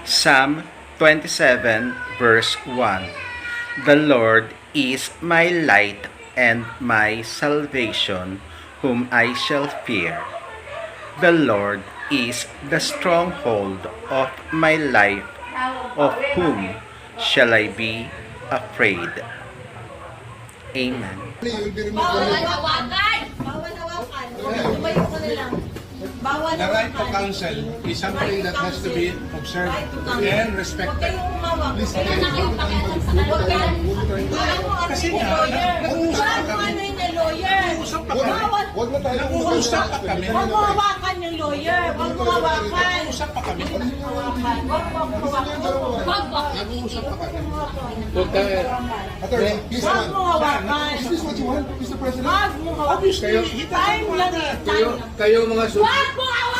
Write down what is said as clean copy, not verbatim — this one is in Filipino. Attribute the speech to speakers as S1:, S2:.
S1: Psalm 27 verse 1. The Lord is my light and my salvation, whom I shall fear. The Lord is the stronghold of my life, of whom shall I be afraid? Amen.
S2: Bawal hawakan! Bawal hawakan! Tumayo ka na lang. Bawal
S3: The right to
S2: hawakan.
S3: counsel is something that has to be observed and
S2: Huwag
S3: respected.
S2: kayong humawak.
S3: Please,
S2: Huwag kayong pakialam sa lawyer. Parang mo ano yung lawyer. Parang mo ano yung lawyer.
S3: Nag-uusap pa kami.
S4: Huwag na tayo
S3: Nag-uusap pa kami.
S2: Huwag mo hawakan yung lawyer. Huwag mo hawakan.
S3: Nag-uusap pa kami.
S2: Huwag mo hawakan. Huwag mo.
S3: Nag-uusap pa kami.
S4: Attorney, please
S2: Huwag
S4: man.
S2: mo hawakan.
S4: Is this what you want, Mr. President?
S2: Huwag mo hawakan.
S3: Obviously,
S2: Time lang eh. Time lang.
S5: Kayo mga
S2: Huwag mo hawakan!